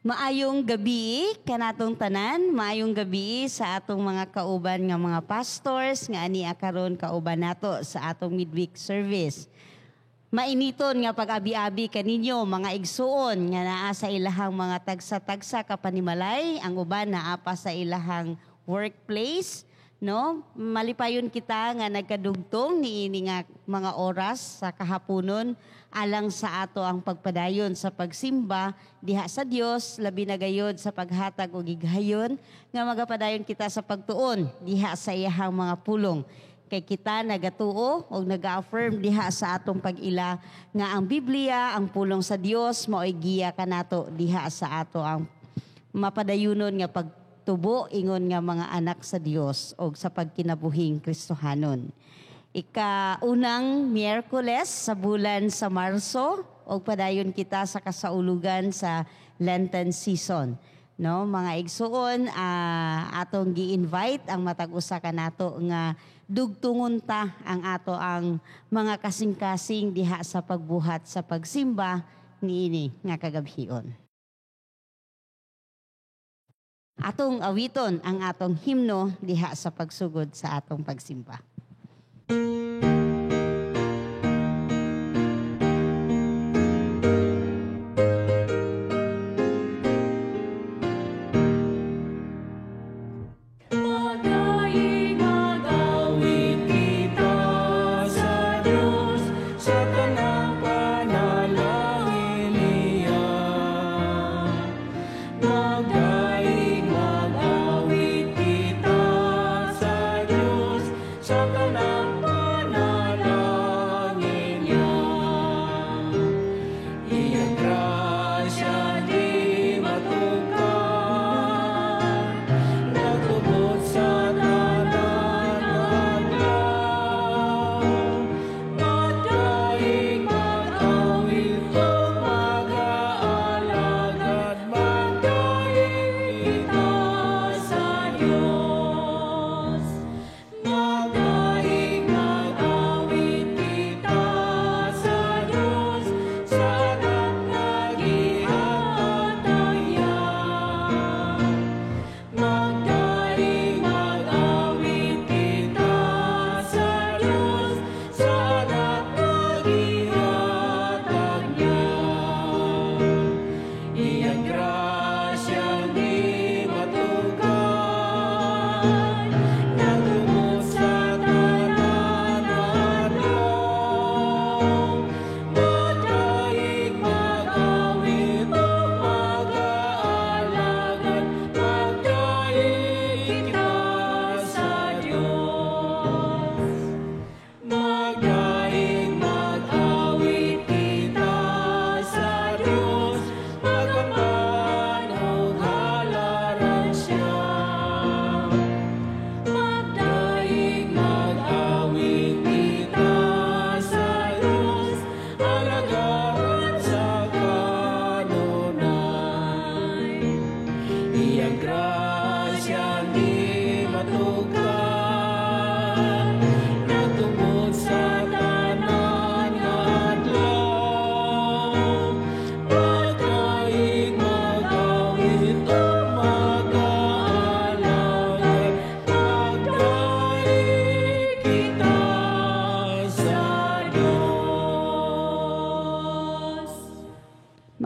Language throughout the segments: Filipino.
Maayong gabi kanatong tanan, maayong gabi sa atong mga kauban nga mga pastors nga ani karon kauban nato sa atong midweek service. Mainiton nga pag-abi-abi kaninyo mga igsuon nga naa sa ilahang mga tagsa-tagsa kapanimalay, ang uban naa pa sa ilahang workplace, no? Malipayon kita nga nagkadugtong niini nga mga oras sa kahaponon alang sa ato ang pagpadayon sa pagsimba diha sa Dios, labi na gayod sa paghatag og gigayon nga magapadayon kita sa pagtuon diha sa iyahang mga pulong. Kay kita nagatuo o nag-affirm diha sa atong pag-ila nga ang Biblia, ang pulong sa Dios mao'y giya kanato diha sa ato ang mapadayunon nga pagtubo ingon nga mga anak sa Dios o sa pagkinabuhing Kristohanon. Ika-unang Miyerkules sa bulan sa Marso o padayon kita sa kasaulugan sa Lenten season. No, mga igsuon, atong gi-invite ang matag-usa kanato nga dugtungon ta ang ato ang mga kasing-kasing diha sa pagbuhat sa pagsimba niini nga kagabhion. Atong awiton ang atong himno diha sa pagsugod sa atong pagsimba.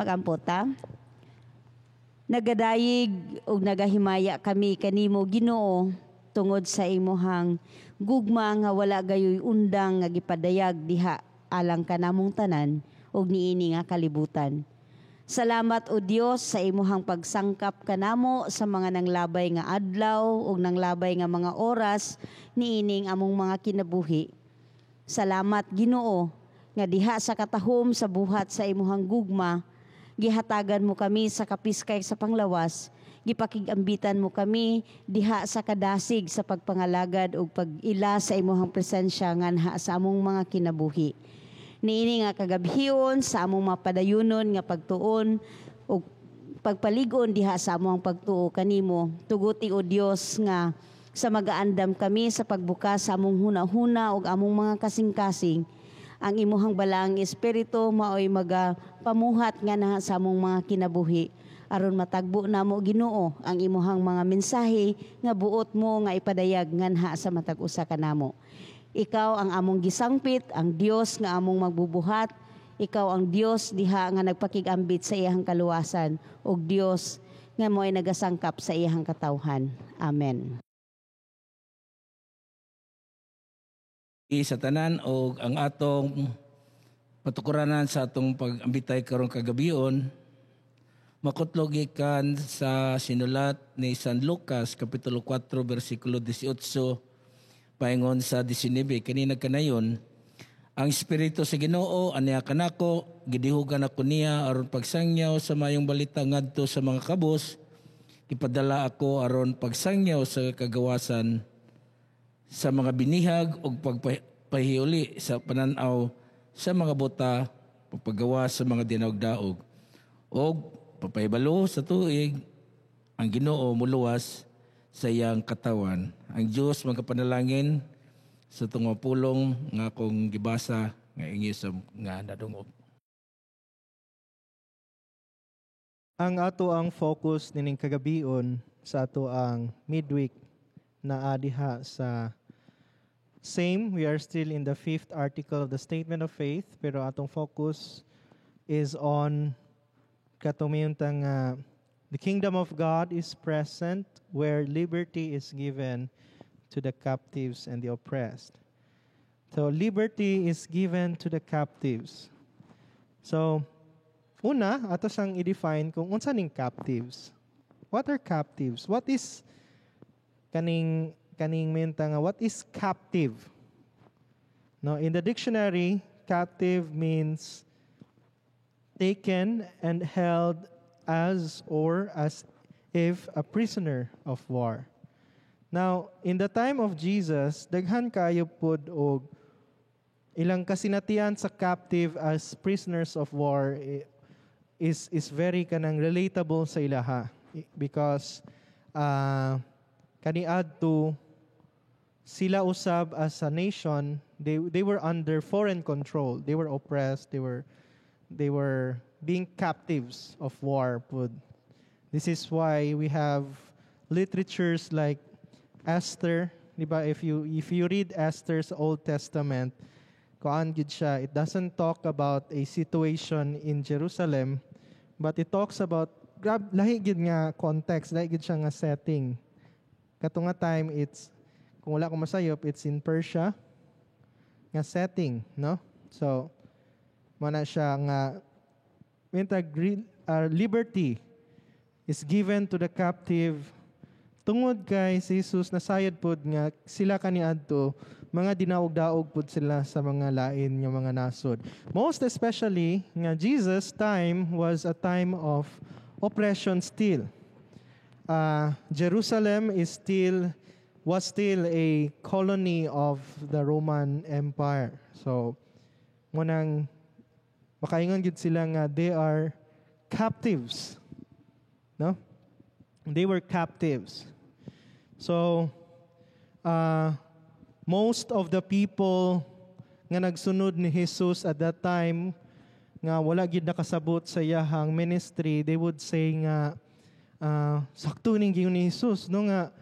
Magampota. Nagadayig o nagahimaya kami kanimo Ginoo tungod sa imuhang gugma nga wala gayoy undang nga gipadayag diha alang kanamong tanan ug niini nga kalibutan. Salamat o Dios sa imuhang pagsangkap kanamo sa mga nanglabay nga adlaw ug nanglabay nga mga oras niining among mga kinabuhi. Salamat Ginoo nga diha sa katahom sa buhat sa imuhang gugma gihatagan mo kami sa kapiskay sa panglawas, gipakigambitan mo kami diha sa kadasig sa pagpangalagad o pag-ila sa imuhang presensya nganha sa among mga kinabuhi. Niini nga kagabhion sa among mapadayunon nga pagtuon o pagpaligon diha sa among pagtuo kanimo. Tuguti o Dios nga sa magaandam kami sa pagbukas sa among hunahuna o among mga kasing-kasing. Ang imuhang balaang espiritu mao'y magapamuhat nga na sa among mga kinabuhi aron matagbo namo Ginoo ang imuhang mga mensahe nga buot mo nga ipadayag nganha sa matag usa kanamo. Ikaw ang among gisangpit, ang Dios nga among magbubuhat. Ikaw ang Dios diha nga nagpakigambit sa iyang kaluwasan ug Dios nga mo'y nagasangkap sa iyang katawhan. Amen. Sa tanan o ang atong patukuranan sa atong pag-ambitay karong kagabion, makutlog ikan sa sinulat ni San Lucas, Kapitulo 4, versikulo 18, paingon sa 19, kanina kanayon, ang Espiritu sa Ginoo aniya kanako, gidihugan ako niya aron pagsangyaw sa mayong balita ngadto sa mga kabus, ipadala ako aron pagsangyaw sa kagawasan sa mga binihag ug pagpahiuli sa pananaw sa mga buta, pagpagawa sa mga dinaog-daog, ug papahibalo sa tuig ang Ginoo muluwas sa iyang katawan. Ang Diyos magkapanalangin sa tungapulong nga akong gibasa nga ingi sa nga nadungog. Ang ato ang focus nining kagabion sa ato ang midweek na adiha sa we are still in the 5th article of the Statement of Faith, pero atong focus is on katumiyuntang the kingdom of God is present where liberty is given to the captives and the oppressed. So liberty is given to the captives. So una, ato sang i-define kung unsa ning captives. What are captives? What is kaning menta nga what is captive? No, in the dictionary, captive means taken and held as if a prisoner of war. Now, in the time of Jesus, daghan kayo pod og ilang kasinatian sa captive as prisoners of war is very kanang relatable sa ilaha because kaniadto sila usab as a nation, they were under foreign control, they were oppressed, they were being captives of war. This is why we have literatures like Esther, diba? If you read Esther's Old Testament, kuan gid siya, it doesn't talk about a situation in Jerusalem, but it talks about lahi gid nga context, lahi gid siya nga setting. Kato nga time, it's kung wala ko masayop, it's in Persia nga setting, no? So mana siya nga liberty is given to the captive tungod kay si Jesus nasayod pod nga sila kaniadto mga dinaog-daog pod sila sa mga lain nga mga nasod. Most especially nga Jesus time was a time of oppression still. Jerusalem was still a colony of the Roman Empire. So munang makaingon gid sila nga they are captives. No? They were captives. So most of the people nga nagsunod ni Jesus at that time nga wala gid nakasabot sa iyahang ministry, they would say nga sakto ning giingon ni Jesus no nga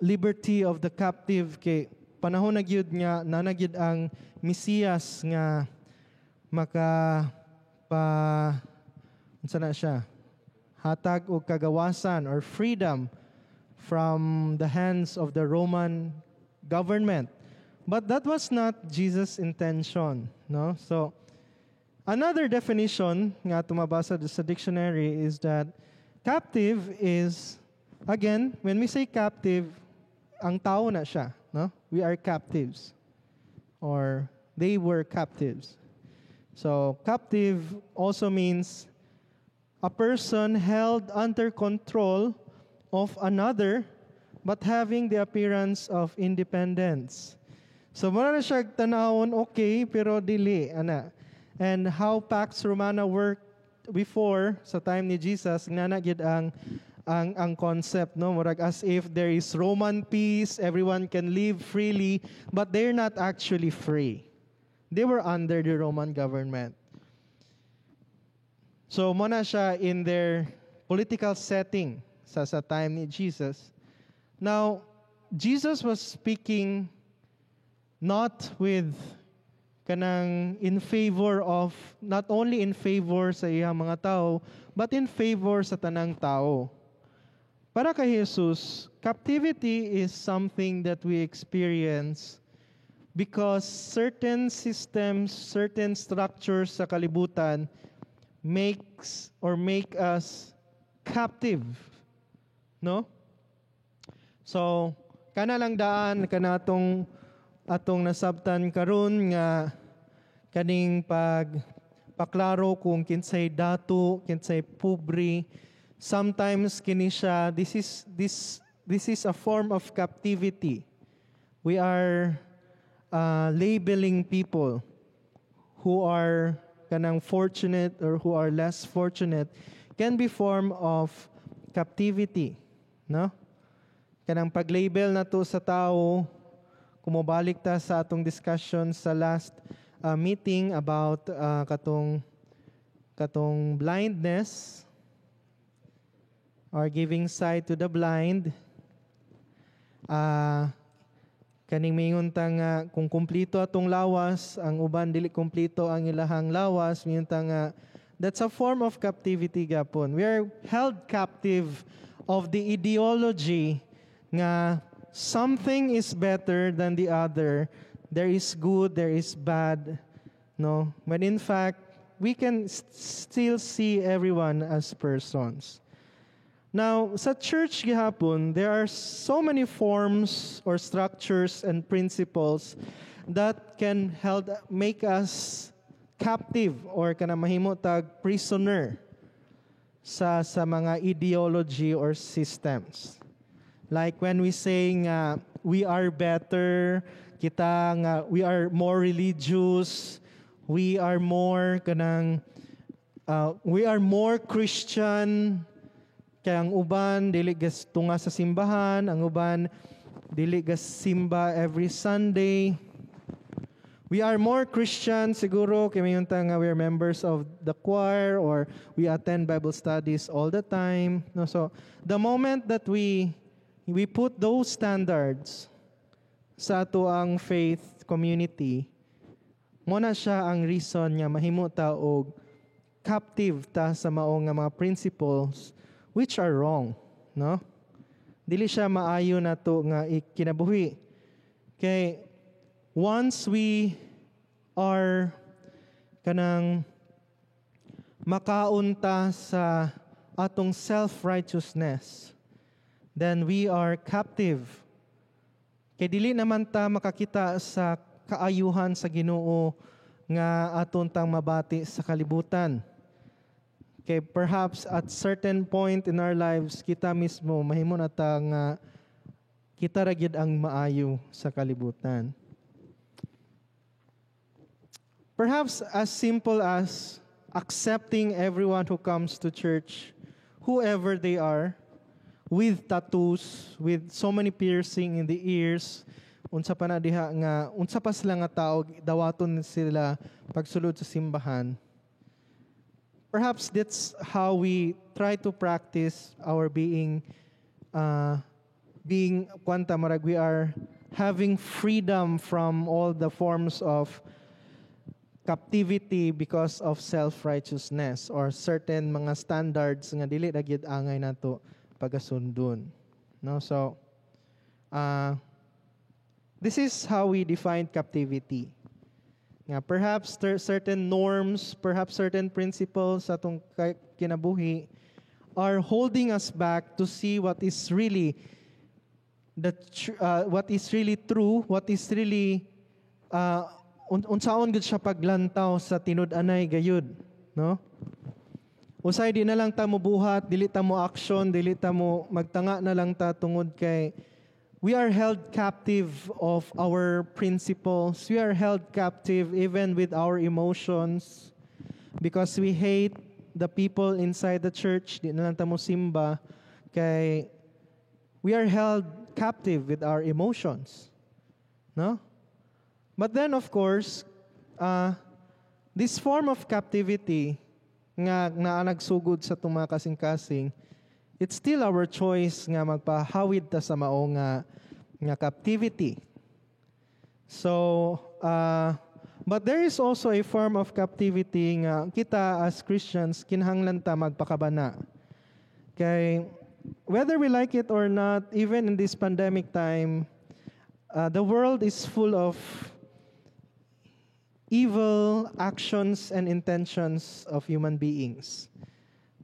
liberty of the captive kay panahon na gyud nga nanagyud ang Mesiyas nga unsa na siya hatag og kagawasan or freedom from the hands of the Roman government. But that was not Jesus' intention, no? So another definition nga tumabasa sa dictionary is that captive is, again, when we say captive, ang tao na siya, no? We are captives or they were captives. So captive also means a person held under control of another but having the appearance of independence. So muna na siya tanawon, okay, pero dili, ana. And how Pax Romana worked before, sa time ni Jesus, nanagid ang concept, no? Murag as if there is Roman peace, everyone can live freely, but they're not actually free. They were under the Roman government. So muna siya in their political setting sa time ni Jesus. Now, Jesus was speaking not with kanang in favor of, not only in favor sa iyang mga tao, but in favor sa tanang tao. Para kay Jesus, captivity is something that we experience because certain systems, certain structures sa kalibutan make us captive. No? So, kana lang daan kanatong atong nasabtan karon nga kaning paklaro kung kinsay dato, kinsay pobre. Sometimes kini siya, this is a form of captivity. We are labeling people who are kanang fortunate or who are less fortunate can be form of captivity, no? Kanang paglabel na to sa tao, kumobalik ta sa atong discussion sa last meeting about katong blindness or giving sight to the blind. Kaning mingon ta nga kung kumplito atong lawas, ang uban dili kumplito ang ilahang lawas, mingon ta nga that's a form of captivity gapon. We are held captive of the ideology nga something is better than the other. There is good, there is bad, no? But in fact, we can still see everyone as persons. Now, sa church gihapon, there are so many forms or structures and principles that can make us captive or kana mahimo tag prisoner sa mga ideology or systems. Like when we say nga we are better, kita nga we are more religious, we are more we are more Christian. Kaya ang uban dili gas tunga sa simbahan, ang uban dili gas simba every Sunday. We are more Christian siguro kay mayon ta nga we are members of the choir or we attend Bible studies all the time. No, so the moment that we put those standards sa ato ang faith community, mo na siya ang reason nga mahimo ta og captive ta sa mao nga mga principles which are wrong, no? Dili siya maayo nato nga kinabuhi. Kay once we are kanang makaunta sa atong self-righteousness, then we are captive. Kay dili naman ta makakita sa kaayuhan sa Ginoo nga aton tang mabati sa kalibutan. Kay perhaps at certain point in our lives, kita mismo mahimo na ta nga kita ra gyud ang maayo sa kalibutan. Perhaps as simple as accepting everyone who comes to church, whoever they are, with tattoos, with so many piercing in the ears, unsa pa na diha nga unsa pa sila nga tao dawaton sila pagsulod sa simbahan. Perhaps that's how we try to practice our being kwanta marag we are having freedom from all the forms of captivity because of self-righteousness or certain mga standards nga dili ra gyud angay nato pagasundon. No, so this is how we define captivity. Nga perhaps certain norms, perhaps certain principles atong kinabuhi are holding us back to see what is really what is really true, what is really unsaon gud siya paglantaw sa tinud-anay gayud, no? Usay di na lang ta mo buhat, dili ta mo action, dili ta mo magtanga na lang ta tungod kay we are held captive of our principles. We are held captive even with our emotions because we hate the people inside the church. Di na lang ta mo simba kay we are held captive with our emotions, no? But then of course, this form of captivity nga nagsugod sa itong mga kasing-kasing, it's still our choice nga magpahawid ta sa mao nga captivity. So, but there is also a form of captivity nga kita as Christians kinahanglan ta magpakabana. Kay whether we like it or not, even in this pandemic time, the world is full of evil actions and intentions of human beings.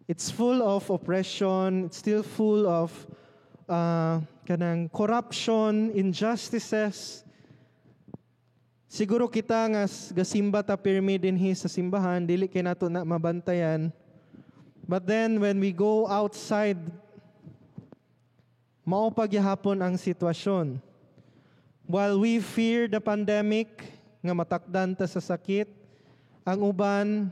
It's full of oppression. It's still full of kanang corruption, injustices. Siguro kita nga gasimba ta pirmi dinhi sa simbahan, dili kay nato na mabantayan. But then when we go outside, mao pagyahapon ang sitwasyon. While we fear the pandemic, nga matakdan ta sa sakit, ang uban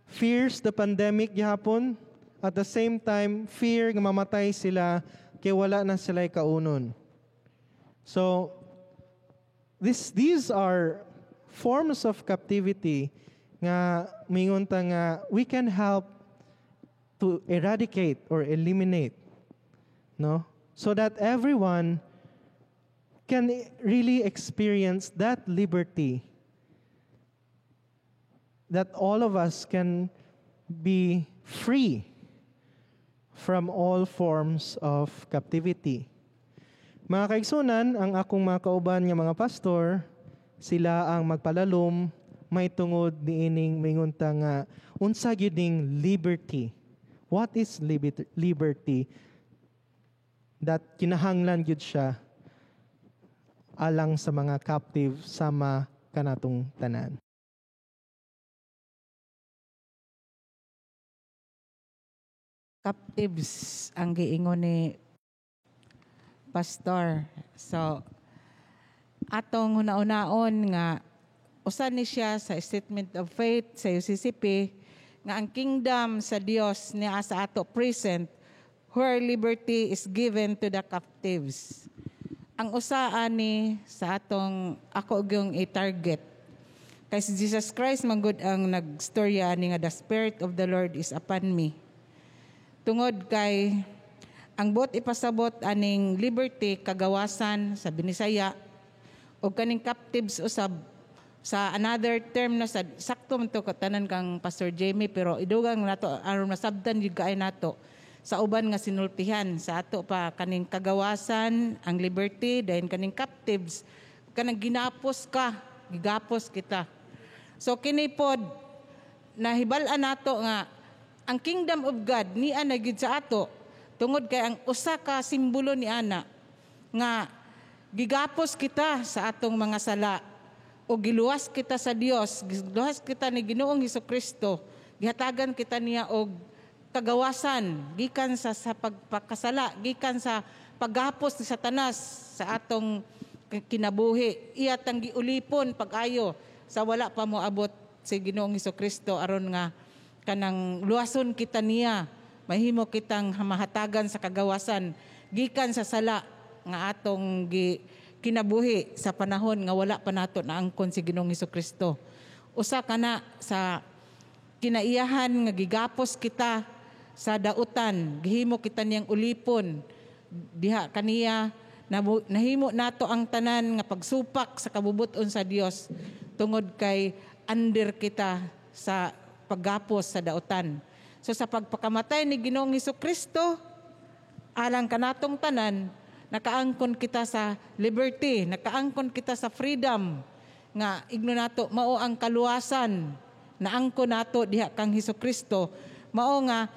fears the pandemic gihapon, at the same time fear nga mamatay sila kay wala na sila kaunon. So these are forms of captivity nga mingon ta nga we can help to eradicate or eliminate, no, so that everyone can really experience that liberty, that all of us can be free from all forms of captivity. Mga kaigsunan, ang akong mga kauban nga mga pastor, sila ang magpalalom, may tungod niining mingunta nga, unsa gyud ning liberty. What is liberty? That kinahanglan gyud siya alang sa mga captive sama kanatong tanan. Captives ang giingon ni Pastor. So, atong una-unaon nga usan ni siya sa Statement of Faith sa UCCP nga ang kingdom sa Dios niya sa ato present where liberty is given to the captives. Ang usaan ni sa atong ako gyung i-target. Kay si Jesus Christ manggod ang nagstorya ni nga the Spirit of the Lord is upon me. Tungod kay ang bot ipasabot aning liberty kagawasan sa Binisaya o kaning captives usab sa another term na sa sakto man to katanan kang Pastor Jamie pero idugang nato aron masabdan jud kaay nato sa uban nga sinultihan sa ato pa kaning kagawasan ang liberty dayon kaning captives kanang ginapos ka gigapos kita. So kini pod nahibal-an nato nga ang kingdom of God niya na gid sa ato tungod kay ang usa ka simbolo ni ana nga gigapos kita sa atong mga sala o giluwas kita sa Dios, giluwas kita ni Ginoong Hesukristo, gihatagan kita niya og kagawasan gikan sa pagpakasala, gikan sa paghapos ni Satanas sa atong kinabuhi. Iya tang giulipon pag-ayo sa wala pa moabot si Ginoong Hesukristo aron nga kanang luwason kita niya, mahimo kitang mahatagan sa kagawasan gikan sa sala nga atong kinabuhi sa panahon nga wala pa nato na angkon si Ginoong Hesukristo. Usa kana sa kinaiyahan nga gigapos kita sa dautan, gihimo kita niyang ulipon diha kaniya nahimo nato ang tanan nga pagsupak sa kabubut-on sa Dios tungod kay under kita sa paggapos sa dautan. So sa pagpakamatay ni Ginoong Hesukristo alang kanatong tanan, nakaangkon kita sa liberty, nakaangkon kita sa freedom nga igno nato mao ang kaluwasan na angkon nato diha kang Hesukristo, mao nga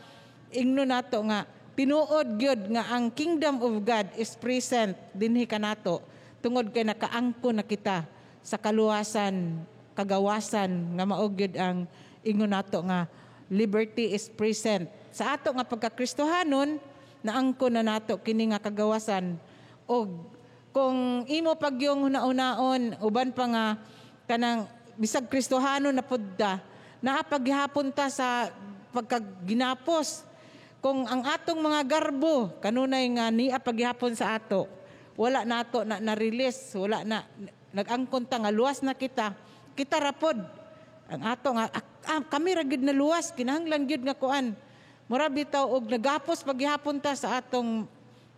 ingno nato nga tinuod gyud nga ang kingdom of God is present dinhi kanato tungod kay nakaangkon na kita sa kaluwasan, kagawasan nga mao gyud ang ingno nato nga liberty is present. Sa ato nga pagkakristohanon, naangkon na nato kini nga kagawasan. O kung imo pagyong una-unaon uban pa nga kanang bisag kristohanon na pudda, naapaghihapon ta sa pagkaginapos. Kung ang atong mga garbo kanunay nga niya paghihapon sa ato, wala nato na na-release, wala na nag-angkon ta nga luwas na kita rapod ang ato nga kami ra gyud naluwas kinahanglan gyud nga kuan. Mura bitaw og nagapos paghihapon ta sa atong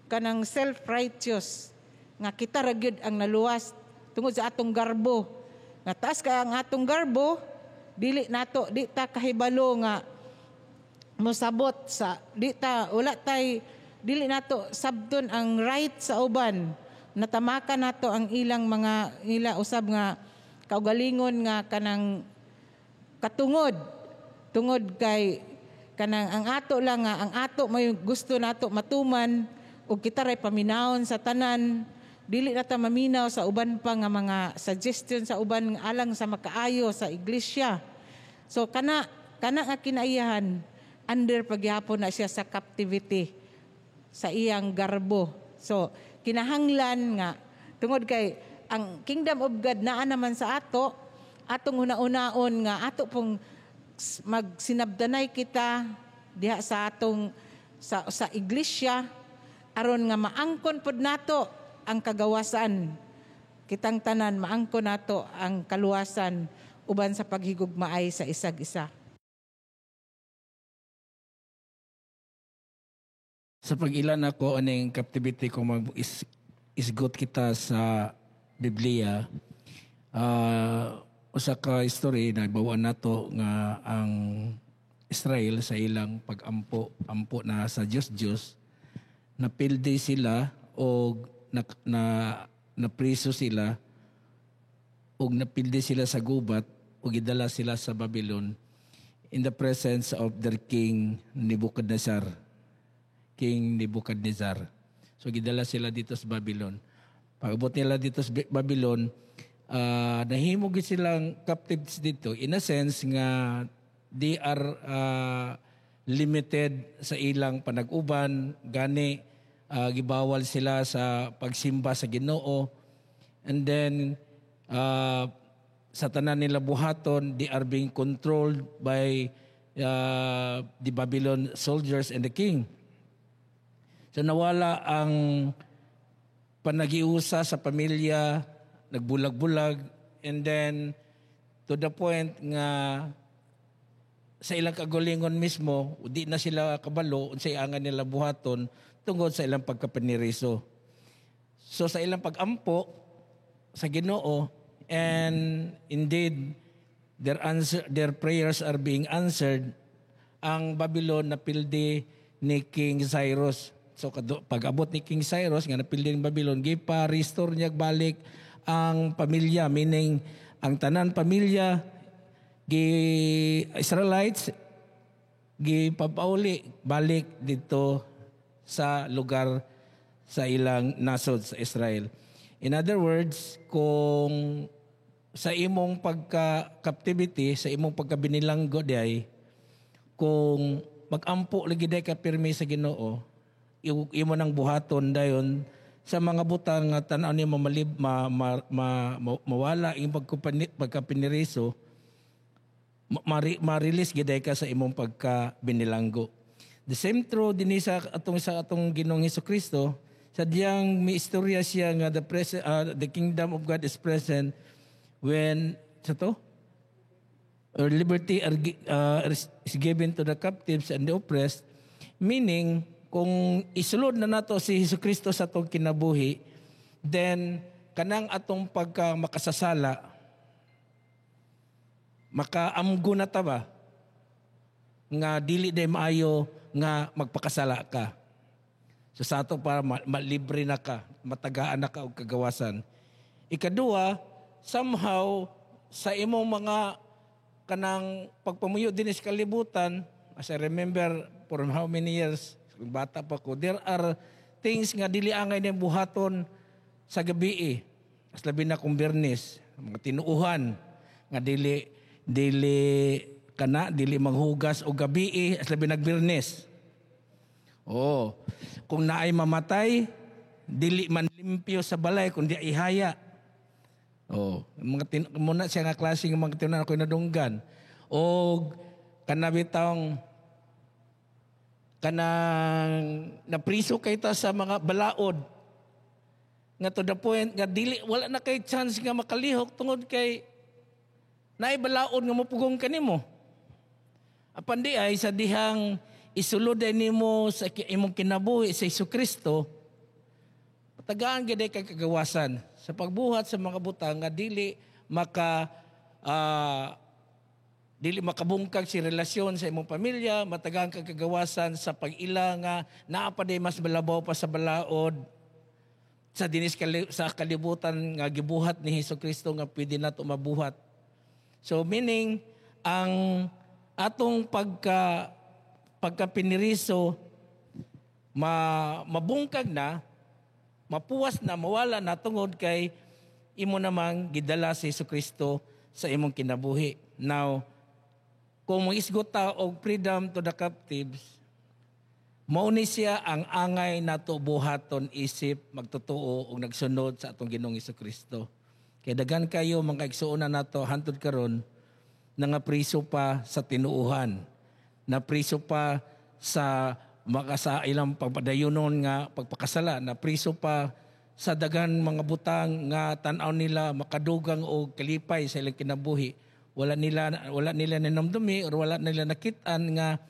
kanang self-righteous nga kita ra gyud ang naluwas tungod sa atong garbo. Nga taas kay ang atong garbo, di ta kahibalo nga mosabot sa dili nato sabton ang right sa uban. Natamaka nato ang ilang mga usab nga kaugalingon nga kanang katungod tungod kay kanang ang ato lang nga ang ato may gusto nato matuman ug kita ray paminawon sa tanan, dili na ta maminaw sa uban pa nga mga suggestion sa uban nga alang sa makaayo sa iglesia. So kana nga kinaiyahan under pagyapon na siya sa captivity sa iyang garbo. So kinahanglan nga tungod kay ang kingdom of God naa naman sa atong una-unaon nga ato pong magsinabdanay kita diha sa atong sa iglesia aron nga maangkon pod nato ang kagawasan. Kitang tanan maangkon nato ang kaluwasan uban sa paghigugmaay sa isag-isa. Sa pag-ilan ako aning captivity kung mag-isgot kita sa Biblia, usa ka story na bawaan nato nga ang Israel sa ilang pag-ampo na sa Diyos napildi sila o napriso sila o napildi sila sa gubat o gidala sila sa Babylon in the presence of their king Nebuchadnezzar. So gidala sila dito sa Babylon. Pag-abot nila dito sa Babylon, nahimog silang captives dito. In a sense nga they are limited sa ilang panag-uban, gani gibawal sila sa pagsimba sa Ginoo. And then sa tanan nila buhaton, they are being controlled by the Babylon soldiers and the king. So nawala ang panagiusa sa pamilya, nagbulag-bulag, and then to the point nga sa ilang kagulingon mismo, di na sila kabalo, unsay angan nila buhaton tungod sa ilang pagkapaniriso. So sa ilang pag-ampo sa Ginoo, and indeed their prayers are being answered, ang Babylon napildi ni King Cyrus. So pag-abot ni King Cyrus nga napildi ng Babylon, gipa-restore niya balik ang pamilya, meaning ang tanan pamilya Israelites gipapauli balik dito sa lugar sa ilang nasod sa Israel. In other words, kung sa imong pagka-captivity, sa imong pagkabinilanggo diay, kung mag-ampo lagi day ka pirmi sa Ginoo, imo nang buhaton dayon sa mga butang nga tan-aw ni mawala ing pagkapiniriso, ma-release giday ka sa imong pagka-binilanggo. The same true dinhi sa atong Ginoong Hesukristo, sadyang may istorya siya nga the kingdom of God is present when liberty is given to the captives and the oppressed, meaning kung isulod na nato si Hesukristo sa atong kinabuhi, then kanang atong pagka makasasala, makaamgo na ta ba nga dili day maayo nga magpakasala ka. So sa ato para malibre na ka, matagaan na ka og kagawasan. Ikaduha, somehow sa imong mga kanang pagpamuyo din sa kalibutan, as I remember for how many years, bata pa ko, there are things nga dili angay na buhaton sa gabi as labi na kung Bernes, mga tinuuhan nga dili maghugas o gabi as labi nagbirnes. Kung naay mamatay, dili man limpyo sa balay kundi ihaya. Muna siya nga klase ng mga tinunan ako nadunggan. O kanabitang kanang napriso kay ta sa mga balaod nga to the point nga dili wala na kay chance nga makalihok tungod kay naay balaod nga mapugong kanimo. Apan di ay sa dihang isuluday nimo sa imong kinabuhi sa Hesukristo, tagaan gid kay kagawasan sa pagbuhat sa mga butang nga dili makabungkag si relasyon sa imong pamilya, matagaan kag kagawasan sa pag-ila nga naa pa day mas malabaw pa sa balaod sa sa kalibutan nga gibuhat ni Hesukristo nga pwede nato mabuhat. So meaning ang atong pagkapiniriso mabungkag na, mapuwas na, mawala na tungod kay imo namang gidala si Hesukristo sa imong kinabuhi. Now, kung mag-isgot ta og freedom to the captives, mao ni siya ang angay nato buhaton isip magtotoo og nagsunod sa atong Ginoong Hesukristo. Kay daghan kayo mga igsuonan nato hantud karon na nga priso pa sa tinuuhan, na priso pa sa ilang pagpadayunon nga pagpakasala, na priso pa sa daghan mga butang nga tan-aw nila makadugang o kalipay sa ilang kinabuhi. Wala nila ninamdumi or wala nila nakitaan nga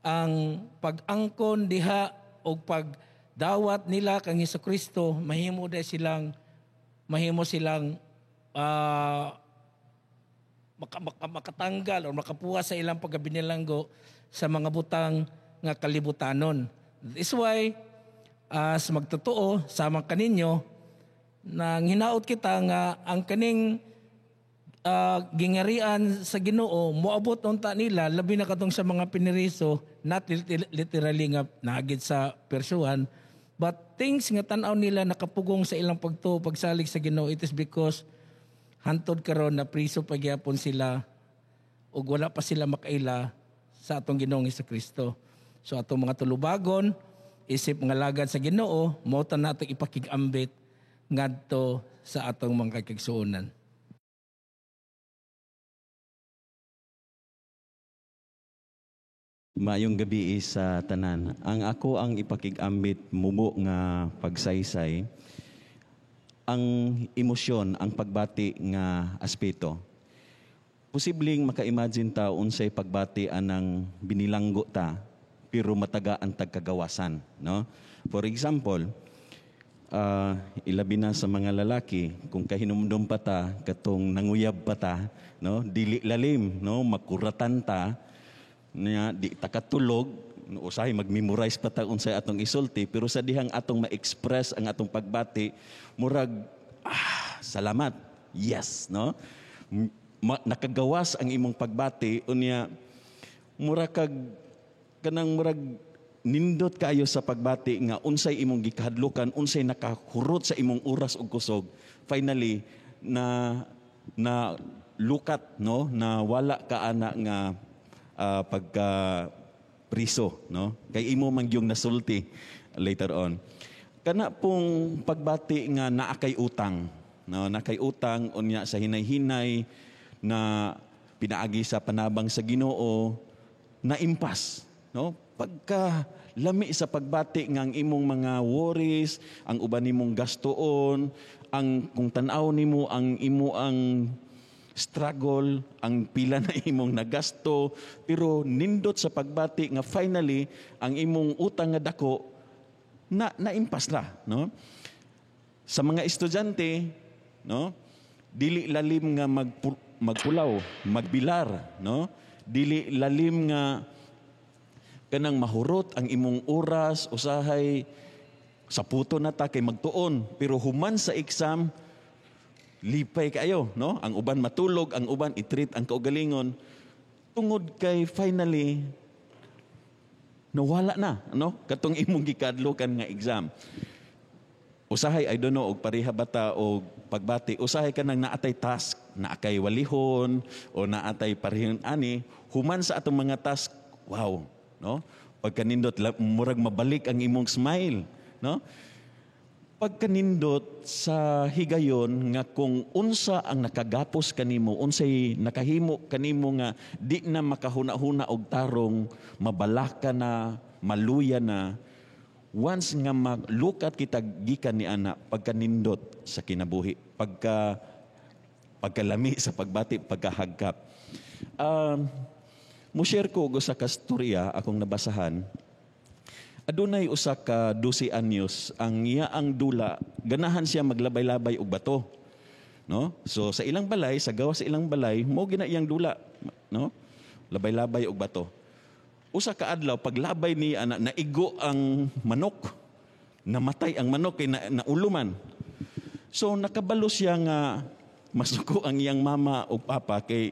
ang pag-angkon diha o pagdawat nila kang Hesukristo mahimo silang makatanggal o makapuwas sa ilang pagkabinilanggo sa mga butang nga kalibutanon. This is why as magtotoo sama kaninyo nang hinaot kita nga ang kaning gingarian sa Ginoo moabot unta nila labi na katong sa mga piniriso, not literally nga naagid sa persuhan, but things nga tan-aw nila nakapugong sa ilang pagsalig sa Ginoo. It is because hantod karon na priso pagyapon sila ug wala pa sila makaila sa atong Ginoong Hesukristo. So atong mga tulubagon isip nga lagad sa Ginoo mao ta nato ipakig-ambit ngadto sa atong mga kakigsuonan. Maayong gabi sa tanan. Ako ang ipakig-ambit mubo nga pagsaysay ang emosyon, ang pagbati nga aspeto. Posibleng maka-imagine ta unsay pagbati anang binilanggo ta pero mataga ang tagkagawasan, no? For example, ilabi na sa mga lalaki, kung kahinumdum pa ta, katong nanguyab pa ta, no? Dili lalim, no? Makuratan ta, niya di takatulog, usahay mag-memorize pa ta unsay atong isulti, pero sa dihang atong ma-express ang atong pagbati, murag salamat, yes, no? Nakagawas ang imong pagbati unya murag nindot kayo sa pagbati nga unsay imong gikahadlukan, unsay nakahurot sa imong oras ug kusog, finally na lukat, no, na wala ka ana nga pagka priso, no, kay imo man gyung nasulti later on. Kana pong pagbati nga naakay utang, no, nakay utang unya sa hinay-hinay na pinaagi sa panabang sa Ginoo na impas, no, pagka lami sa pagbati nga ang imong mga worries, ang uban nimong gastoon, ang kung tan-aw nimo ang struggle, ang pila na imong nagasto, pero nindot sa pagbati nga finally ang imong utang nga dako naimpas la, no? Sa mga estudyante, no, dili lalim nga magpulaw, magbilar, no? Dili lalim nga kanang mahurot ang imong oras, usahay sa puto na ta kay magtuon, pero human sa exam lipay kayo, no? Ang uban matulog, ang uban i-treat ang kaugalingon tungod kay finally nawala na, no? Katong imong gikadlokan nga exam. Usahay, I don't know, og pareha bata o pagbati, usahay ka nang naatay task, naakay walihon o naatay parehon ani, human sa atong mga task, wow, no? Pagkanindot murag mabalik ang imong smile, no? Pagkanindot sa higayon nga kung unsa ang nakagapos kanimo, unsay nakahimo kanimo nga di na makahuna-huna og tarong, mabalak ka na, maluya na, once nga maglukat kita gikan ni ana pagkanindot sa kinabuhi, pagkalami sa pagbati, pagkahagkap. Mo-share ko og usa ka storya akong nabasahan. Adunay usa ka 12 anyos ang ang dula, ganahan siya maglabay-labay og bato. No? So sa ilang balay, sa gawa sa ilang balay, mo gina iyang dula, no? Labay-labay og bato. Usa ka adlaw paglabay ni naigo ang manok. Namatay ang manok kay nauluman. So nakabalo siya nga masuko ang iyang mama o papa kay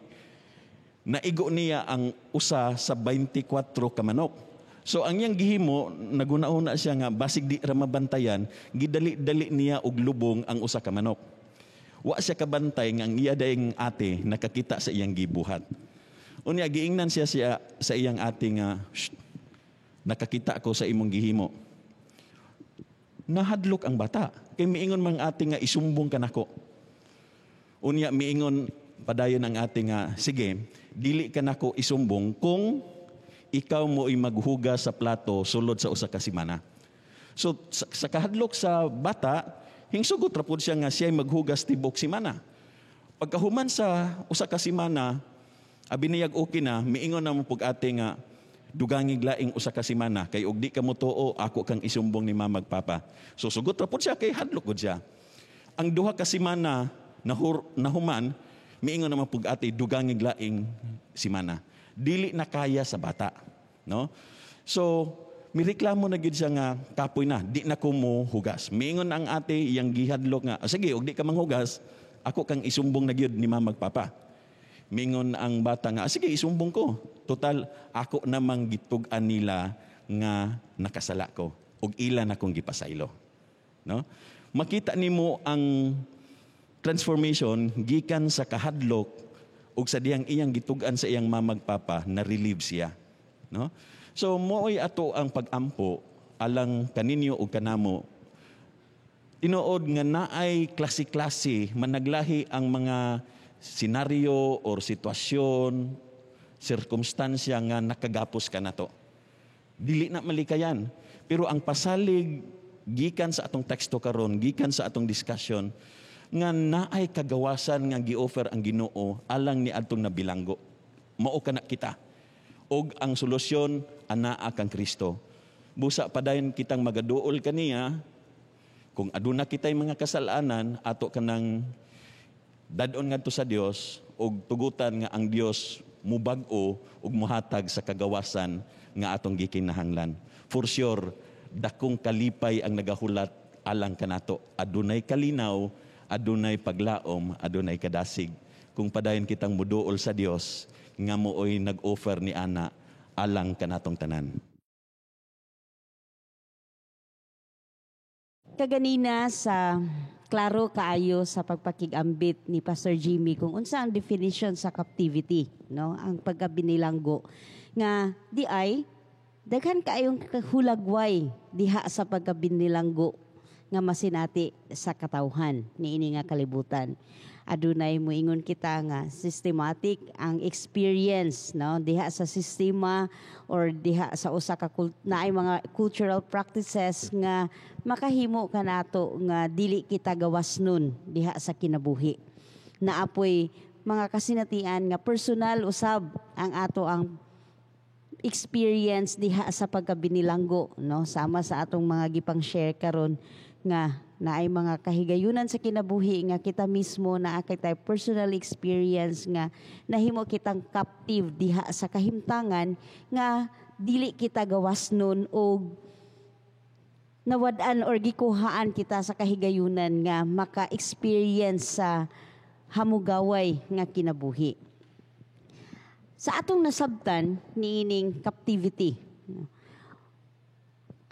naigo niya ang usa sa 24 ka manok. So ang iyang gihimo, naguna-una siya nga basig di ra mabantayan, gidali-dali niya og lubong ang usa ka manok. Wa siya kabantay nga ang iya daing ate nakakita sa iyang gibuhat. Unya giingnan siya sa iyang ate nga, nakakita ko sa imong gihimo. Nahadlok ang bata. Kay miingon mang ate nga isumbong ka nako. Unya miingon padayon ang ate nga, sige, dili ka nako isumbong kung ikaw mo ay maghugas sa plato sulod sa usa ka semana. So sa kahadlok sa bata, hingsugot ra pud siya nga siya maghugas tibok semana. Pagkahuman sa usa ka semana, abiniyag okay na, miingon na mo pug ate nga dugangig laing usa ka semana kay og di ka mo tuo ako kang isumbong ni mama ug papa. So sugot ra pud siya kay hadlok gud siya. Ang duha ka semana nahuman, miingon naman pug ate dugangig laing semana. Dili na kaya sa bata, no? So mireklamo na gid siya nga kapoy na, di na ko mo hugas. Miingon ang ate iyang gihadlok nga, sige, og di ka manghugas, ako kang isumbong na gyud ni mama ug papa. Miingon ang bata nga, sige, isumbong ko. Total, ako namang gitug-an nila nga nakasala ko. Og ila na kong gipasaylo. No? Makita nimo ang transformation gikan sa kahadlok ug sa diyang iyang gitug-an sa iyang mama ug papa, na-relieve siya. No? So mo'y ato ang pag-ampo alang kaninyo o kanamo. Tinuod nga naay klase-klase managlahi ang mga senaryo or sitwasyon, sirkumstansya nga nakagapos ka nato. Dili na malikayan. Pero ang pasalig gikan sa atong teksto karon, gikan sa atong discussion, nga naay kagawasan nga gi-offer ang Ginoo alang ni adtong nabilanggo. Mao kana kita. Og ang solusyon anaa kang Kristo. Busa padayon kitang magaduol kaniya kung aduna kitay mga kasalanan ato kanang dadon ngadto sa Dios og tugutan nga ang Dios mubag-o ug muhatag sa kagawasan nga atong gikinahanglan. For sure, dakong kalipay ang nagahulat alang kanato. Adunay kalinaw, adunay paglaom, adunay kadasig. Kung padayon kitang muduol sa Dios, nga mooy nag-offer ni ana alang kanatong tanan. Kaganina sa klaro kaayo sa pagpakigambit ni Pastor Jimmy kung unsa ang definition sa captivity, no? Ang pagkabinilanggo nga di ay daghan kaayong hulagway diha sa pagkabinilanggo nga masinati sa katawhan niini nga kalibutan. Adunay moingon kita nga systematic ang experience, no, diha sa sistema or diha sa usa ka naay mga cultural practices nga makahimo kanato nga dili kita gawas nun diha sa kinabuhi. Naapoy mga kasinatian nga personal usab ang ato ang experience diha sa pagkabinilanggo, no, sama sa atong mga gipang share karon nga naay mga kahigayunan sa kinabuhi nga kita mismo naa kay tay personal experience nga nahimo kitang captive diha sa kahimtangan nga dili kita gawas nun o nawad-an or gikuhaan kita sa kahigayunan nga maka-experience sa hamugaway nga kinabuhi. Sa atong nasabtan niining captivity,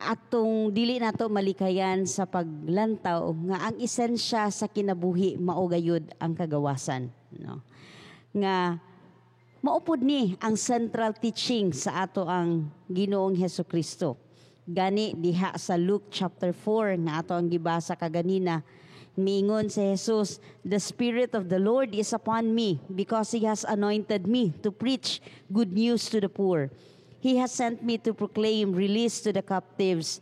atong dili nato malikayan sa paglantaw nga ang esensya sa kinabuhi mao gayud ang kagawasan, no? Nga maupod ni ang central teaching sa ato ang Ginoong Hesukristo. Gani diha sa Luke chapter 4 nga ato ang gibasa kaganina, miingon si Jesus, "The Spirit of the Lord is upon me because He has anointed me to preach good news to the poor. He has sent me to proclaim release to the captives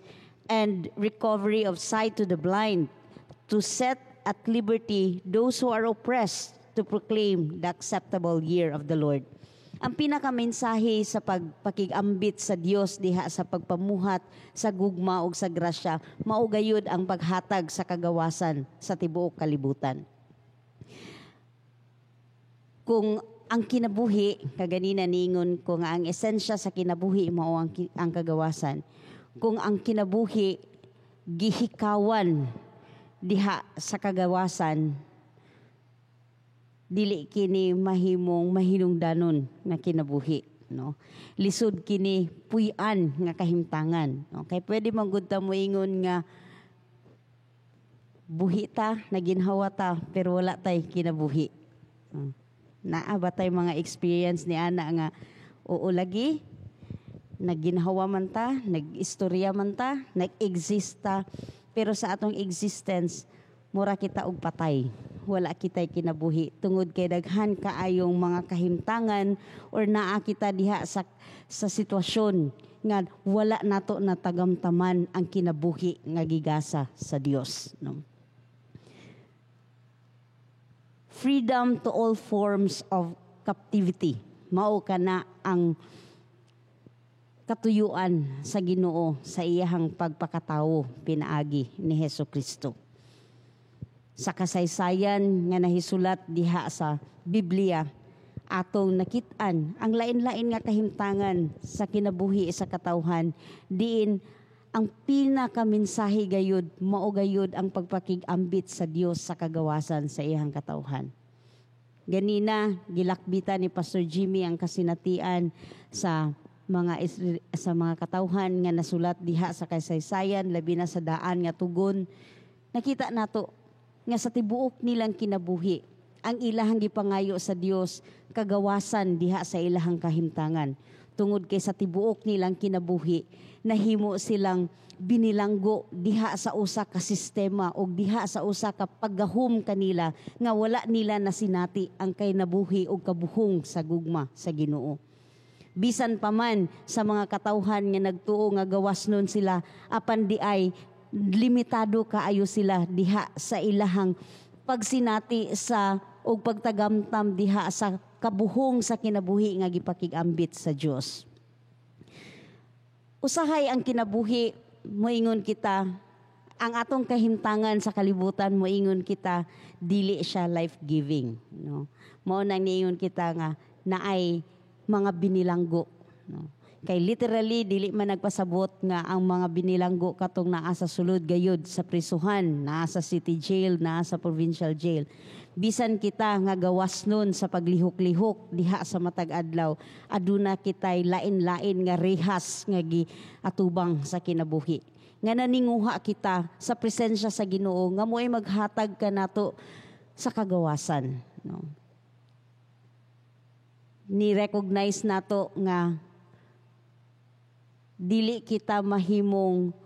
and recovery of sight to the blind, to set at liberty those who are oppressed, to proclaim the acceptable year of the Lord." Ang pinakamensahe sa pagpakigambit sa Dios diha sa pagpamuhat sa gugma ug sa grasya mao gayud ang paghatag sa kagawasan sa tibuok kalibutan. Kung ang kinabuhi, kaganina ningon ko nga ang esensya sa kinabuhi mao ang kagawasan. Kung ang kinabuhi gihikawan diha sa kagawasan, dili kini mahimong mahinungdanon nga kinabuhi, no? Lisod kini puy-an nga kahimtangan, no? Kay pwede man gud ta moingon nga buhi ta, naginhawa ta, pero wala tay kinabuhi. Naa ba tay mga experience ni ana nga oo lagi naginhawa man ta, nag-istorya man ta, nag-exist ta, pero sa atong existence mura kita og patay. Wala kita'y kinabuhi tungod kay daghan kaayong mga kahimtangan or naa kita diha sa sitwasyon nga wala nato natagamtaman ang kinabuhi nga gigasa sa Dios, no? Freedom to all forms of captivity mao kana ang katuyuan sa Ginoo sa iyahang pagpakatawo pinaagi ni Hesukristo. Sa kasaysayan nga nahisulat diha sa Biblia, atong nakit-an ang lain-lain nga kahimtangan sa kinabuhi sa katawhan, diin ang pinakamensahe gayud mao gayud ang pagpakigambit sa Dios sa kagawasan sa iyang katawhan. Ganina gilakbitan ni Pastor Jimmy ang kasinatian sa mga katawhan nga nasulat diha sa kasaysayan, labi na sa daan nga tugon. Nakita nato nga sa tibuok nilang kinabuhi, ang ilahang gipangayo sa Dios kagawasan diha sa ilahang kahimtangan. Tungod kay sa tibuok nilang kinabuhi, nahimo silang binilanggo diha sa usa ka sistema o diha sa usa ka paggahom kanila nga wala nila nasinati ang kinabuhi o kabuhong sa gugma sa Ginoo. Bisan pa man sa mga katawhan nga nagtuo nga gawas nun sila, apan di ay limitado kaayo sila diha sa ilahang pagsinati sa o pagtagamtam diha sa kabuhong sa kinabuhi nga gipakigambit sa Dios. Usahay ang kinabuhi, moingon kita, ang atong kahimtangan sa kalibutan, moingon kita, dili siya life-giving, no? Mao nang niingon kita nga naay mga binilanggo, no? Kay literally dili man nagpasabot nga ang mga binilanggo katong naa sa sulod gayud sa prisuhan, naa sa city jail, naa sa provincial jail. Bisan kita nga gawas nun sa paglihok-lihok diha sa matag adlaw, aduna kitay lain-lain nga rehas nga giatubang sa kinabuhi. Nga naninguha kita sa presensya sa Ginoo nga mo'y maghatag kanato sa kagawasan, no? Ni-recognize nato nga dili kita mahimong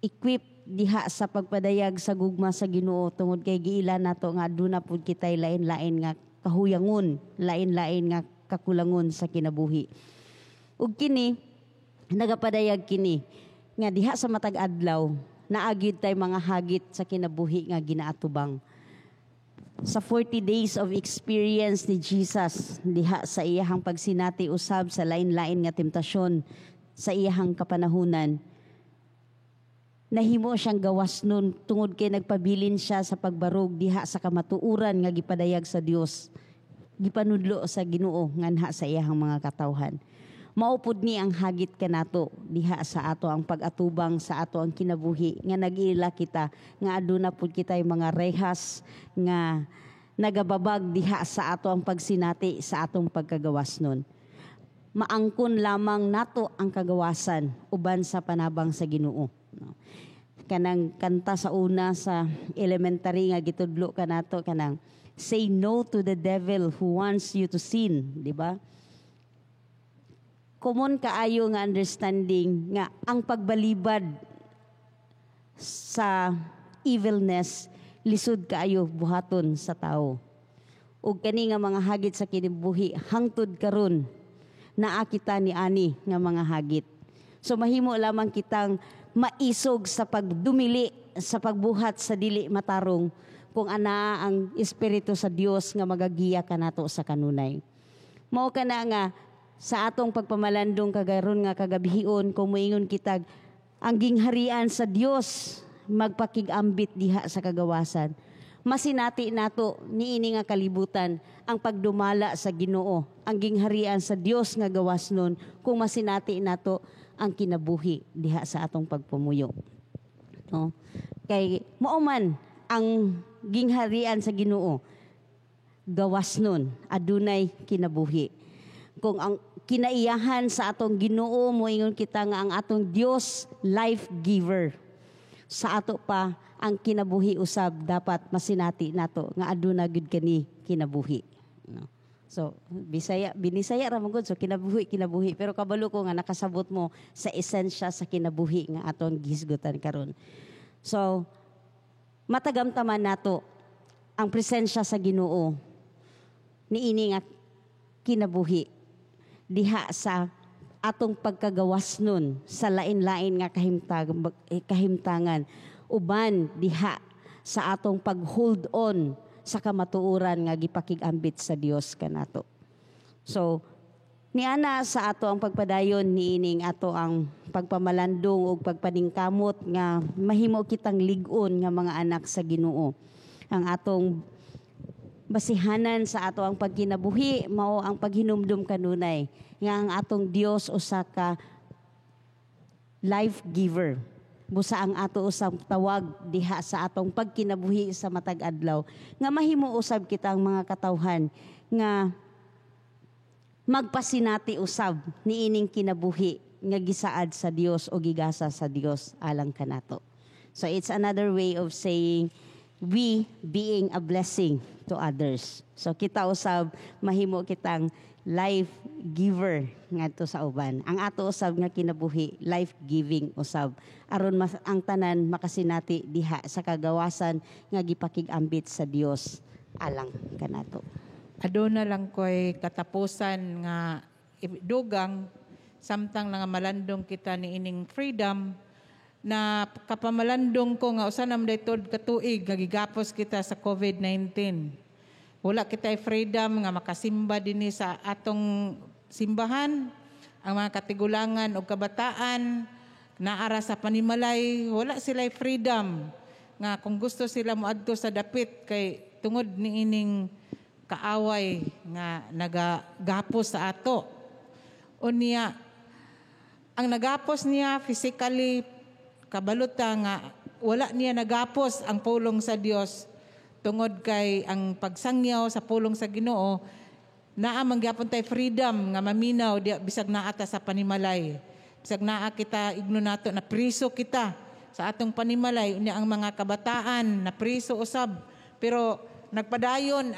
equip diha sa pagpadayag sa gugma sa Ginoo tungod kay giila nato nga aduna pud kitay lain-lain nga kahuyangon, lain-lain nga kakulangon sa kinabuhi. Ug kini nagapadayag kini nga diha sa matag adlaw naagid tay mga hagit sa kinabuhi nga ginaatubang. Sa 40 days of experience ni Jesus diha sa iyahang pagsinati usab sa lain-lain nga temptasyon sa iyahang kapanahunan, nahimo siyang gawas nun tungod kay nagpabilin siya sa pagbarog diha sa kamatuuran nga gipadayag sa Dios, gipanudlo sa Ginoo nganha sa iyahang mga katawhan. Maupod ni ang hagit kanato diha sa ato ang pag-atubang sa ato ang kinabuhi nga nag-iila kita nga aduna pud kitay mga rehas nga nagababag diha sa ato ang pagsinati sa atong pagkagawas nun. Maangkon lamang nato ang kagawasan uban sa panabang sa Ginoo, no? Kanang kanta sa una sa elementary nga gitudlo kanato kanang say no to the devil who wants you to sin, di ba? Common kaayo nga understanding nga ang pagbalibad sa evilness lisod kaayo buhaton sa tao. Ug kani nga mga hagit sa kinabuhi hangtod karon naa kita ni ani nga mga hagit. So mahimo lamang kitang maisog sa pagdumili sa pagbuhat sa dili matarong kung ana ang espiritu sa Dios nga magagiya kanato sa kanunay. Mao kana nga sa atong pagpamalandong kagaron nga kagabihion kung moingon kitag ang gingharian sa Dios magpakigambit diha sa kagawasan. Masinati nato niini nga kalibutan ang pagdumala sa Ginoo, ang gingharian sa Dios nga gawas nun kung masinati nato ang kinabuhi diha sa atong pagpumuyo. No? Kay mao man ang gingharian sa Ginoo gawas nun adunay kinabuhi. Kung ang kinaiyahan sa atong Ginoo moingon kita nga ang atong Dios life giver. Sa ato pa ang kinabuhi usab dapat masinati nato nga aduna gud kani kinabuhi. No. So binisaya ra man gud so kinabuhi pero kabalo ko nga nakasabot mo sa esensya sa kinabuhi nga atong gihisgutan karon. So matagamtaman nato ang presensya sa Ginoo niini nga kinabuhi diha sa atong pagkagawas nun sa lain-lain nga kahimtangan uban diha sa atong pag-hold on sa kamatuoran nga gipakigambit sa Dios kanato. So niana sa ato ang pagpadayon niining ato ang pagpamalandong ug pagpaningkamot nga mahimo kitang lig-on nga mga anak sa Ginoo. Ang atong basihanan sa ato ang pagkinabuhi mao ang paghinumdum kanunay nga ang atong Dios usa ka life giver. Busa ang ato usab tawag diha sa atong pagkinabuhi sa matag adlaw nga mahimo usab kitang mga katawhan nga magpasinati usab niining kinabuhi nga gisaad sa Dios o gigasa sa Dios alang kanato. So it's another way of saying we being a blessing to others. So kita usab mahimo kitang life giver ngadto sa uban. Ang ato usab nga kinabuhi life giving usab aron ang tanan makasinati diha sa kagawasan nga gipakigambit sa Dios alang kanato. Aduna lang ko'y katapusan nga dugang samtang nga malandong kita ni ining freedom na kapamalandong ko nga usanam daytod katuig gagigapos kita sa COVID-19. Wala kita'y freedom nga makasimba dinhi sa atong simbahan, ang mga katigulangan o kabataan naara sa panimalay, wala sila'y freedom nga kung gusto sila moadto sa dapit kay tungod ni ining kaaway nga nagagapos sa ato. Unya ang nagapos niya physically kabaluta nga wala niya nagapos ang pulong sa Dios tungod kay ang pagsangyaw sa pulong sa Ginoo naa mangyapon tay freedom nga maminaw bisag naa ta sa panimalay. Bisag naa kita igno nato na priso kita sa atong panimalay unya ang mga kabataan na priso usab pero nagpadayon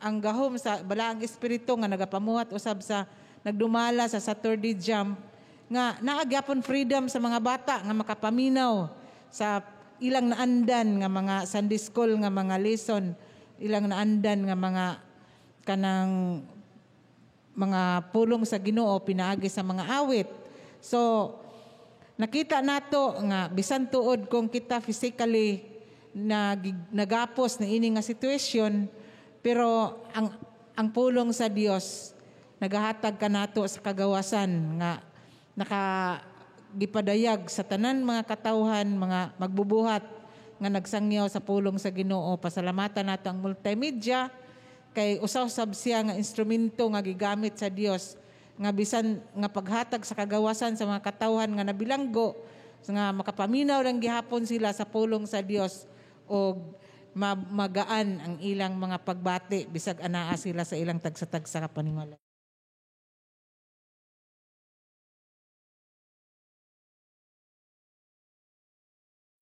ang gahom sa balaang espiritu nga nagapamuhat usab sa nagdumala sa Saturday jump nga naagyapon freedom sa mga bata nga makapaminaw sa ilang naandan nga mga Sunday school nga mga lesson, ilang naandan nga mga kanang mga pulong sa Ginoo pinaagi sa mga awit. So nakita nato nga bisan tuod kung kita physically nagapos na ini nga sitwasyon pero ang pulong sa Dios nagahatag kanato sa kagawasan nga gipadayag sa tanan mga katawhan, mga magbubuhat nga nagsangyaw sa pulong sa Ginoo. Pasalamatan nato ang multimedia kay usaw-usab siya nga instrumento nga gigamit sa Dios nga bisan nga paghatag sa kagawasan sa mga katawhan nga nabilanggo nga makapaminaw lang gihapon sila sa pulong sa Dios o magaan ang ilang mga pagbati bisag anaa sila sa ilang tagsa-tagsa kapanimala.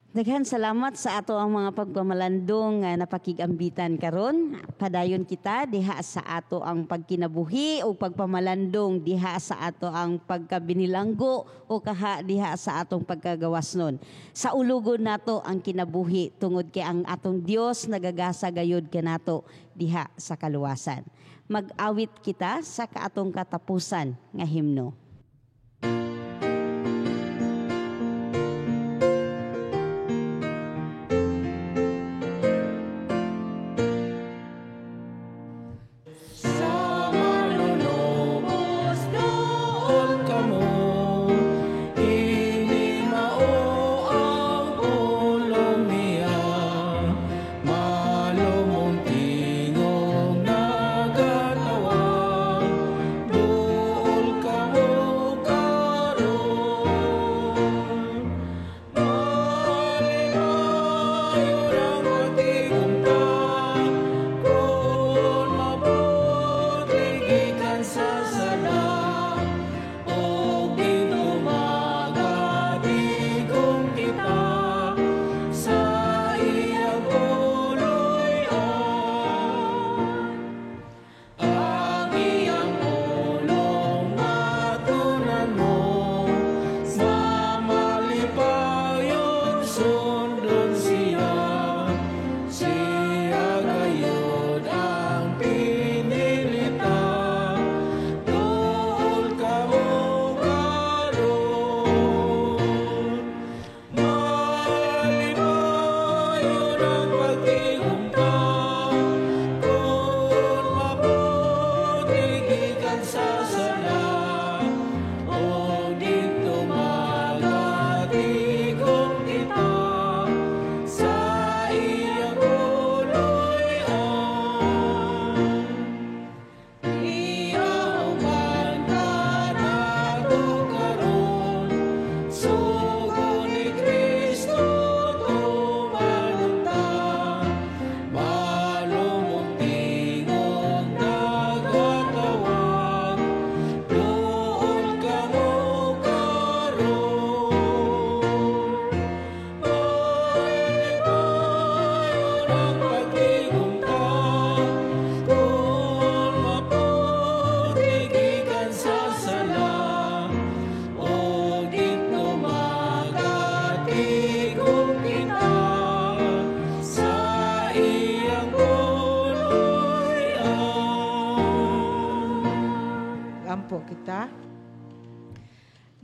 Daghan salamat sa ato ang mga pagpamalandong nga napakigambitan karon. Padayon kita diha sa ato ang pagkinabuhi o pagpamalandong diha sa ato ang pagkabinilanggo o kaha diha sa atong pagkagawasnon. Sa ulugon nato ang kinabuhi tungod kay ang atong Dios nagagasa gayud kanato diha sa kaluwasan. Mag-awit kita sa kaatong katapusan nga himno. Ampo kita.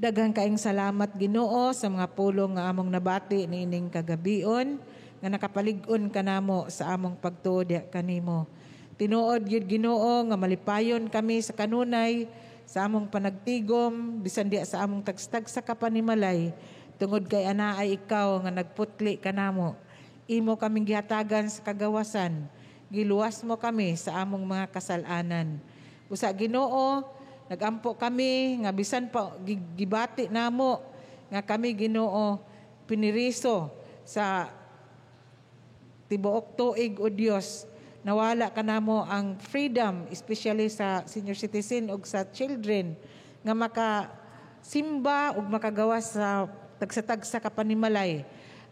Daghang kaayong salamat Ginoo sa mga pulong nga among nabati niining kagabion nga nakapalig-on kanamo sa among pagtuo diha kanimo. Tinuod gyud Ginoo nga malipayon kami sa kanunay sa among panagtigom bisan diha sa among tagstag sa kapanimalay tungod kay ana ay ikaw nga nagputli kanamo. Imo kaming gihatagan sa kagawasan. Giluwas mo kami sa among mga kasalanan. Usa Ginoo, nagampo kami nga bisan pa gibati namo nga kami Ginoo piniriso sa tibuok tuig o Dios, nawala kanamo ang freedom especially sa senior citizen ug sa children nga makasimba ug makagawas sa tagsa-tagsa kapanimalay.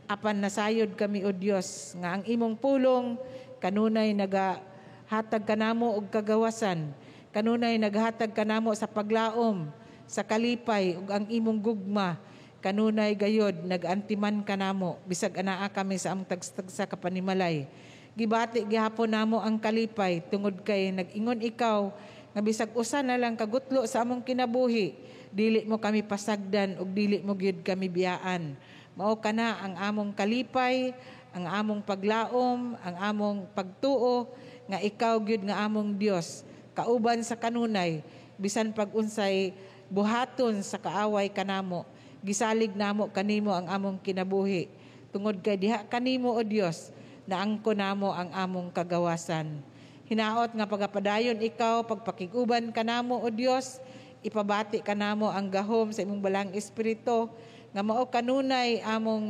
Apan nasayod kami o Dios nga ang imong pulong kanunay nagahatag kanamo og kagawasan. Kanunay naghatag kanamo sa paglaom, sa kalipay ug ang imong gugma. Kanunay gayod nagantiman kanamo bisag anaa kami sa among tagsa kapanimalay. Gibati gihapon namo ang kalipay tungod kay nag-ingon ikaw nga bisag usa na lang kagutlo sa among kinabuhi, dili mo kami pasagdan ug dili mo gyud kami biyaan. Mao kana ang among kalipay, ang among paglaom, ang among pagtuo nga ikaw gyud nga among Dios. Kauban sa kanunay, bisan pag-unsay buhaton sa kaaway kanamo, gisalig namo kanimo ang among kinabuhi. Tungod kay diha kanimo o Dios, naangko namo ang among kagawasan. Hinaot nga pagapadayon ikaw, pagpakiguban kanamo o Dios, ipabati kanamo ang gahom sa imong balang espiritu, nga mao kanunay among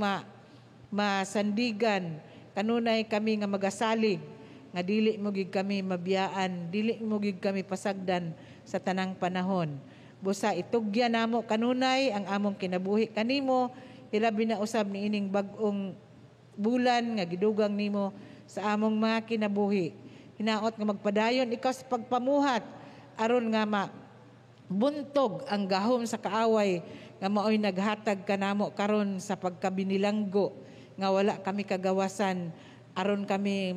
masandigan, kanunay kami nga magasalig, nga dili mo gid kami mabiyaan, dili mo gid kami pasagdan sa tanang panahon. Busa itugyan namo kanunay ang among kinabuhi kanimo, hilabi na usab niining bag-ong bulan nga gidugang nimo sa among mga kinabuhi. Hinaot nga magpadayon ikaw sa pagpamuhat aron nga buntog ang gahom sa kaaway nga maoy naghatag kanamo karon sa pagkabinilanggo nga wala kami kagawasan aron kami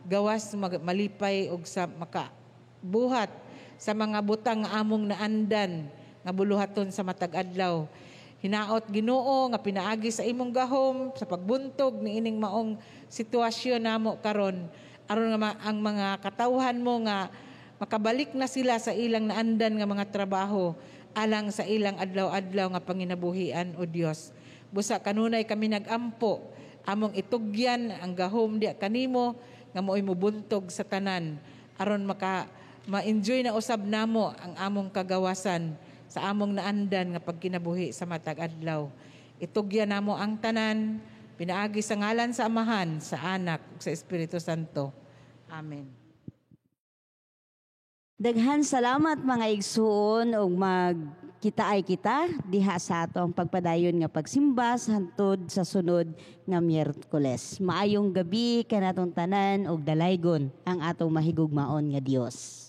gawas malipay og sa makabuhat sa mga butang nga among naandan nga buluhaton sa matag adlaw. Hinaot Ginoo nga pinaagi sa imong gahom sa pagbuntog niining maong sitwasyon namo karon aron nga ang mga katawhan mo nga makabalik na sila sa ilang naandan nga mga trabaho alang sa ilang adlaw-adlaw nga panginabuhian o Dios. Busa kanunay kami nagampo among itugyan ang gahom diha kanimo nga mo'y mubuntog sa tanan aron ma-enjoy na usab namo ang among kagawasan sa among naandan nga pagkinabuhi sa matag adlaw. Itugyan namo ang tanan pinaagi sa ngalan sa Amahan, sa Anak ug sa Espiritu Santo. Amen. Daghan salamat mga igsuon ug magkitaay kita diha sa atong pagpadayon nga pagsimba hantod sa sunod nga Miyerkules. Maayong gabi kanatong tanan ug dalaygon ang atong mahigugmaon nga Dios.